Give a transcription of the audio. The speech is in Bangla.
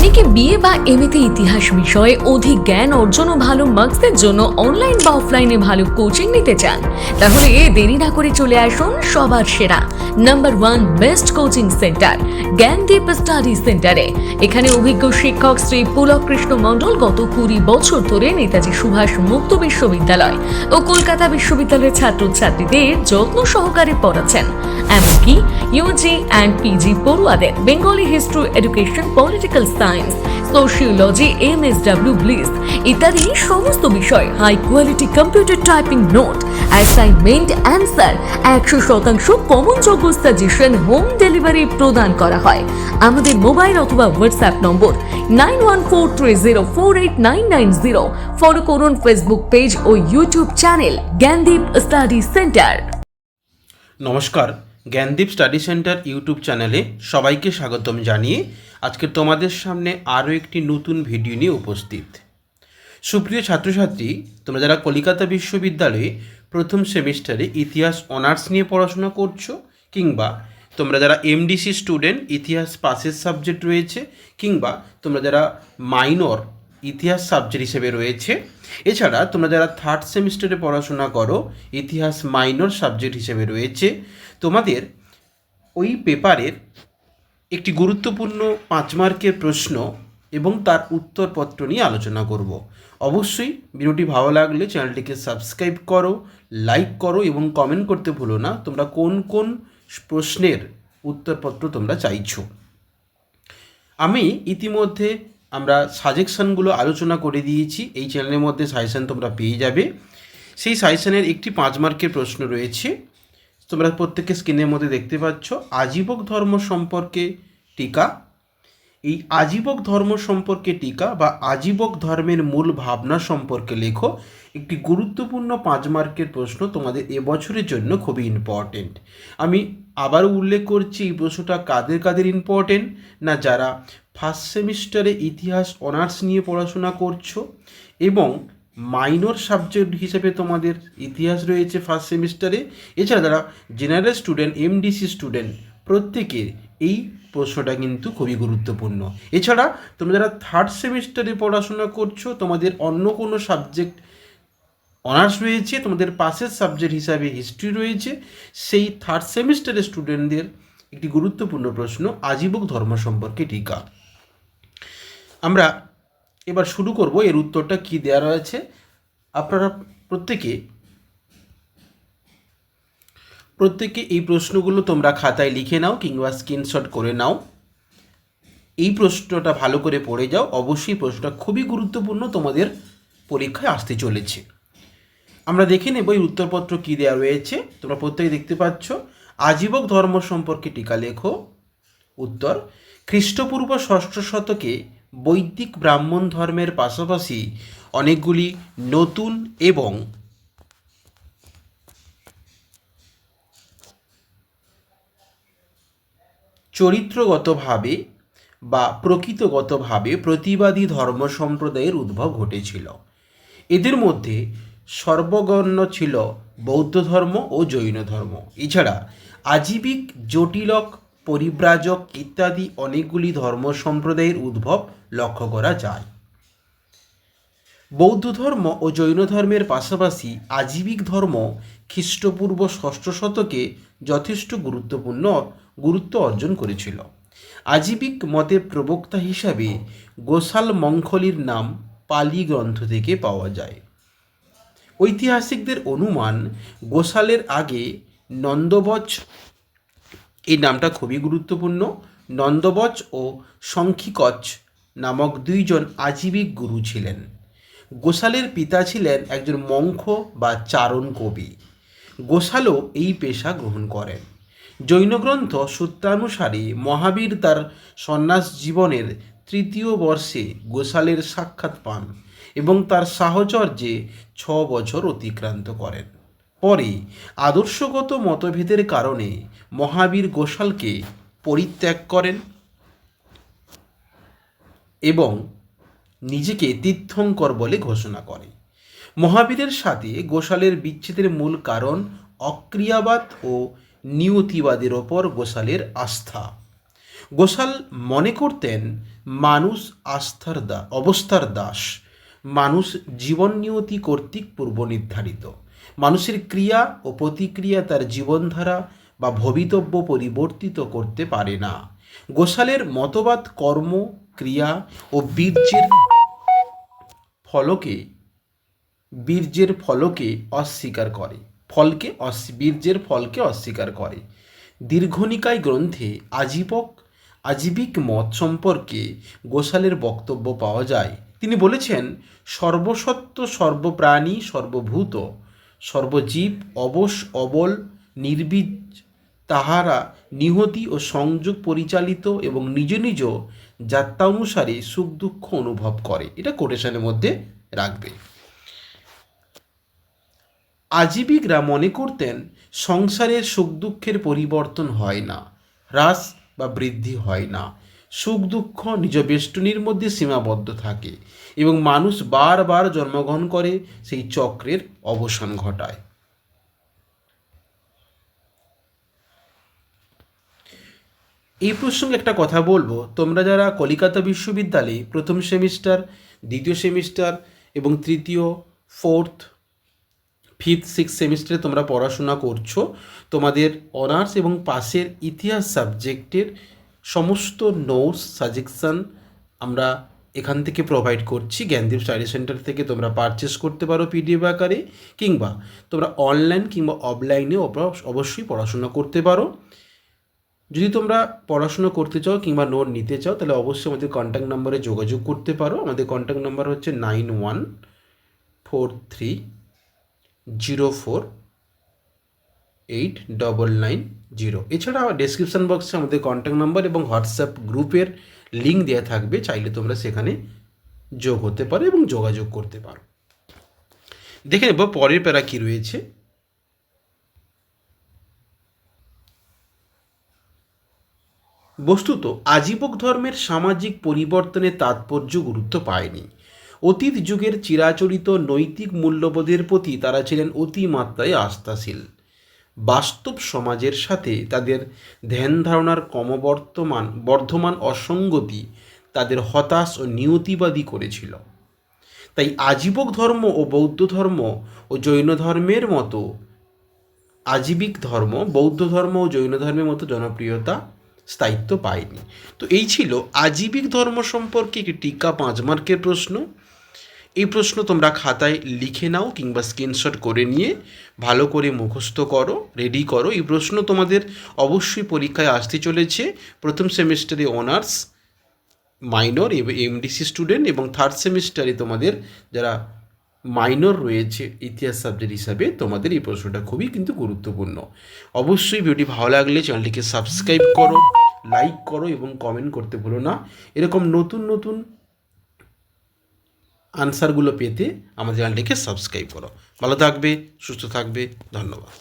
অনেকে বিএ বা এমএতে ইতিহাস বিষয়ে অধিক জ্ঞান অর্জন ও ভালো মার্কসের জন্য অনলাইন বা অফলাইনে ভালো কোচিং নিতে চান। তাহলে দেরি না করে চলে আসুন সবার সেরা number 1 best coaching centre Gyandeep study সেন্টারে। এখানে অভিজ্ঞ শিক্ষক শ্রী পুলক কৃষ্ণ মণ্ডল গত 20 বছর ধরে নেতাজি সুভাষ মুক্ত বিশ্ববিদ্যালয় ও কলকাতা বিশ্ববিদ্যালয়ের ছাত্রছাত্রীদের যত্ন সহকারে পড়াচ্ছেন। এমনকি ইউজি অ্যান্ড পিজি পড়ুয়াদের Bengali history, education, political science, sociology, MSW, BLIS ইত্যাদি সমস্ত বিষয় high quality computer typing note, assignment, answer 100% common যোগ্য সাজেশন, হোম ডেলিভারি প্রদান করা হয়। আমাদের মোবাইল অথবা হোয়াটসঅ্যাপ নম্বর 9143048990। ফলো করুন ফেসবুক পেজ ও YouTube channel Gyandeep study centre. নমস্কার, জ্ঞানদীপ স্টাডি সেন্টার ইউটিউব চ্যানেলে সবাইকে স্বাগতম জানিয়ে আজকে তোমাদের সামনে আরও একটি নতুন ভিডিও নিয়ে উপস্থিত। সুপ্রিয় ছাত্রছাত্রী, তোমরা যারা কলকাতা বিশ্ববিদ্যালয়ে প্রথম সেমিস্টারে ইতিহাস অনার্স নিয়ে পড়াশোনা করছো, কিংবা তোমরা যারা এমডিসি স্টুডেন্ট, ইতিহাস পাসের সাবজেক্ট রয়েছে, কিংবা তোমরা যারা মাইনর ইতিহাস সাবজেক্ট হিসেবে রয়েছে, এছাড়া তোমরা যারা থার্ড সেমিস্টারে পড়াশোনা করো, ইতিহাস মাইনর সাবজেক্ট হিসেবে রয়েছে, তোমাদের ওই পেপারের একটি গুরুত্বপূর্ণ 5 মার্কের প্রশ্ন এবং তার উত্তরপত্র নিয়ে আলোচনা করব। অবশ্যই ভিডিওটি ভালো লাগলে চ্যানেলটিকে সাবস্ক্রাইব করো, লাইক করো এবং কমেন্ট করতে ভুলো না তোমরা কোন কোন প্রশ্নের উত্তরপত্র তোমরা চাইছো। আমি ইতিমধ্যে আমরা সাজেশনগুলো আলোচনা করে দিয়েছি, এই চ্যানেলের মধ্যে সাজেশন তোমরা পেয়ে যাবে। সেই সাজেশনের একটি 5 মার্কের প্রশ্ন রয়েছে, তোমরা প্রত্যেকে স্ক্রিনের মধ্যে দেখতে পাচ্ছ। আজীবক ধর্ম সম্পর্কে টিকা। এই আজীবক ধর্ম সম্পর্কে টিকা বা আজীবক ধর্মের মূল ভাবনা সম্পর্কে লেখো। একটি গুরুত্বপূর্ণ 5 মার্কের প্রশ্ন, তোমাদের এবছরের জন্য খুবই ইম্পর্টেন্ট। আমি আবারও উল্লেখ করছি, এই প্রশ্নটা কাদের কাদের ইম্পর্টেন্ট না, যারা ফার্স্ট সেমিস্টারে ইতিহাস অনার্স নিয়ে পড়াশোনা করছো এবং মাইনর সাবজেক্ট হিসেবে তোমাদের ইতিহাস রয়েছে ফার্স্ট সেমিস্টারে, এছাড়া যারা জেনারেল স্টুডেন্ট, এমডিসি স্টুডেন্ট, প্রত্যেকের এই প্রশ্নটা কিন্তু খুবই গুরুত্বপূর্ণ। এছাড়া তোমরা যারা থার্ড সেমিস্টারে পড়াশোনা করছো, তোমাদের অন্য কোনো সাবজেক্ট অনার্স রয়েছে, তোমাদের পাসের সাবজেক্ট হিসাবে হিস্ট্রি রয়েছে, সেই থার্ড সেমিস্টারের স্টুডেন্টদের একটি গুরুত্বপূর্ণ প্রশ্ন আজীবক ধর্ম সম্পর্কে টিকা। আমরা এবার শুরু করব। এর উত্তরটা কি দেওয়া রয়েছে আপনারা প্রত্যেকে এই প্রশ্নগুলো তোমরা খাতায় লিখে নাও কিংবা স্ক্রিনশট করে নাও। এই প্রশ্নটা ভালো করে পড়ে যাও, অবশ্যই প্রশ্নটা খুবই গুরুত্বপূর্ণ, তোমাদের পরীক্ষায় আসতে চলেছে। আমরা দেখে নেব এই উত্তরপত্র কী দেওয়া রয়েছে। তোমরা প্রত্যেকে দেখতে পাচ্ছ, আজীবক ধর্ম সম্পর্কে টিকা লেখো। উত্তর: খ্রিস্টপূর্ব 6ষ্ঠ শতকে বৈদিক ব্রাহ্মণ ধর্মের পাশাপাশি অনেকগুলি নতুন এবং চরিত্রগতভাবে বা প্রকৃতগতভাবে প্রতিবাদী ধর্ম সম্প্রদায়ের উদ্ভব ঘটেছিল। এদের মধ্যে সর্বগণ্য ছিল বৌদ্ধ ধর্ম ও জৈন ধর্ম। এছাড়া আজীবিক, জটিলক, পরিব্রাজক ইত্যাদি অনেকগুলি ধর্ম সম্প্রদায়ের উদ্ভব লক্ষ্য করা যায়। বৌদ্ধ ধর্ম ও জৈন ধর্মের পাশাপাশি আজীবিক ধর্ম খ্রিস্টপূর্ব 6ষ্ঠ শতকে যথেষ্ট গুরুত্ব অর্জন করেছিল। আজীবিক মতের প্রবক্তা হিসাবে গোসাল মঙ্খলির নাম পালি গ্রন্থ থেকে পাওয়া যায়। ঐতিহাসিকদের অনুমান, গোসালের আগে নন্দবচ, এই নামটা খুবই গুরুত্বপূর্ণ, নন্দবচ ও শঙ্খিকচ নামক 2 জন আজীবিক গুরু ছিলেন। গোসালের পিতা ছিলেন একজন মঙ্খ বা চারণ কবি। গোসালও এই পেশা গ্রহণ করেন। জৈন গ্রন্থ সূত্রানুসারে মহাবীর তার সন্ন্যাস জীবনের 3য় বর্ষে গোসালের সাক্ষাৎ পান এবং তার সাহচর্যে 6 বছর অতিক্রান্ত করেন। পরে আদর্শগত মতভেদের কারণে মহাবীর গোসালকে পরিত্যাগ করেন এবং নিজেকে তীর্থঙ্কর বলে ঘোষণা করে। মহাবীরের সাথে গোসালের বিচ্ছেদের মূল কারণ অক্রিয়াবাদ ও নিয়তিবাদের ওপর গোসালের আস্থা। গোসাল মনে করতেন মানুষ অবস্থার দাস, মানুষ জীবন নিয়তি কর্তৃক পূর্ব নির্ধারিত, মানুষের ক্রিয়া ও প্রতিক্রিয়া তার জীবনধারা বা ভবিতব্য পরিবর্তিত করতে পারে না। গোসালের মতবাদ কর্ম, ক্রিয়া ও বীর্যের ফলকে অস্বীকার করে। দীর্ঘনিকায় গ্রন্থে আজীবিক মত সম্পর্কে গোসালের বক্তব্য পাওয়া যায়। তিনি বলেছেন, সর্বসত্ত্ব, সর্বপ্রাণী, সর্বভূত, সর্বজীব, অবল, নির্বীজ, তাহারা নিহতি ও সংযোগ পরিচালিত এবং নিজ নিজ যাত্রানুসারে সুখ দুঃখ অনুভব করে। এটা কোটেশনের মধ্যে রাখবে। আজীবিকরা মনে করতেন সংসারের সুখ দুঃখের পরিবর্তন হয় না, হ্রাস বা বৃদ্ধি হয় না। সুখ দুঃখ নিজ বেষ্টনীর মধ্যে সীমাবদ্ধ থাকে এবং মানুষ বারবার জন্মগ্রহণ করে সেই চক্রের অবসান ঘটায়। এই প্রসঙ্গে একটা কথা বলবো, তোমরা যারা কলিকাতা বিশ্ববিদ্যালয়ে প্রথম সেমিস্টার, দ্বিতীয় সেমিস্টার এবং তৃতীয়, ফোর্থ, ফিফথ, সিক্স সেমিস্টারে তোমরা পড়াশোনা করছো, তোমাদের অনার্স এবং পাসের ইতিহাস সাবজেক্টের সমস্ত নোটস, সাজেশন আমরা এখান থেকে প্রোভাইড করছি। জ্ঞানদীপ স্টাডি সেন্টার থেকে তোমরা পারচেস করতে পারো পিডিএফ আকারে, কিংবা তোমরা অনলাইন কিংবা অফলাইনে অবশ্যই পড়াশোনা করতে পারো। যদি তোমরা পড়াশোনা করতে চাও কিংবা নোট নিতে চাও, তাহলে অবশ্যই আমাদের কন্ট্যাক্ট নাম্বারে যোগাযোগ করতে পারো। আমাদের কন্ট্যাক্ট নাম্বার হচ্ছে 9143048990। এছাড়া ডেসক্রিপশন বক্সে আমাদের কন্ট্যাক্ট নাম্বার এবং হোয়াটসঅ্যাপ গ্রুপের লিঙ্ক দেওয়া থাকবে, চাইলে তোমরা সেখানে যোগ হতে পারো এবং যোগাযোগ করতে পারো। দেখে নেব পরের প্যারা কী রয়েছে। বস্তুত আজীবক ধর্মের সামাজিক পরিবর্তনের তাৎপর্য গুরুত্ব পায়নি। অতীত যুগের চিরাচরিত নৈতিক মূল্যবোধের প্রতি তারা ছিলেন অতিমাত্রায় আস্থাশীল। বাস্তব সমাজের সাথে তাদের ধ্যান ধারণার বর্ধমান অসঙ্গতি তাদের হতাশ ও নিয়তিবাদী করেছিল। তাই আজীবক ধর্ম ও বৌদ্ধ ধর্ম ও জৈন ধর্মের মতো আজীবিক ধর্ম বৌদ্ধ ধর্ম ও জৈন ধর্মের মতো জনপ্রিয়তা স্থায়িত্ব পায়নি। তো এই ছিল আজীবিক ধর্ম সম্পর্কে একটি টিকা 5 মার্কের প্রশ্ন। এই প্রশ্ন তোমরা খাতায় লিখে নাও কিংবা স্ক্রিনশট করে নিয়ে ভালো করে মুখস্থ করো, রেডি করো। এই প্রশ্ন তোমাদের অবশ্যই পরীক্ষায় আসতে চলেছে। প্রথম সেমিস্টারে অনার্স, মাইনর এবং এমডিসি স্টুডেন্ট, এবং থার্ড সেমিস্টারে তোমাদের যারা মাইনর রয়েছে ইতিহাস সাবজেক্ট হিসাবে, তোমাদের এই প্রশ্নটা খুবই কিন্তু গুরুত্বপূর্ণ। অবশ্যই ভিডিওটি ভালো লাগলে চ্যানেলটিকে সাবস্ক্রাইব করো, লাইক করো এবং কমেন্ট করতে ভুলো না। এরকম নতুন নতুন আনসারগুলো পেতে আমাদের চ্যানেলটিকে সাবস্ক্রাইব করো। ভালো থাকবে, সুস্থ থাকবে, ধন্যবাদ।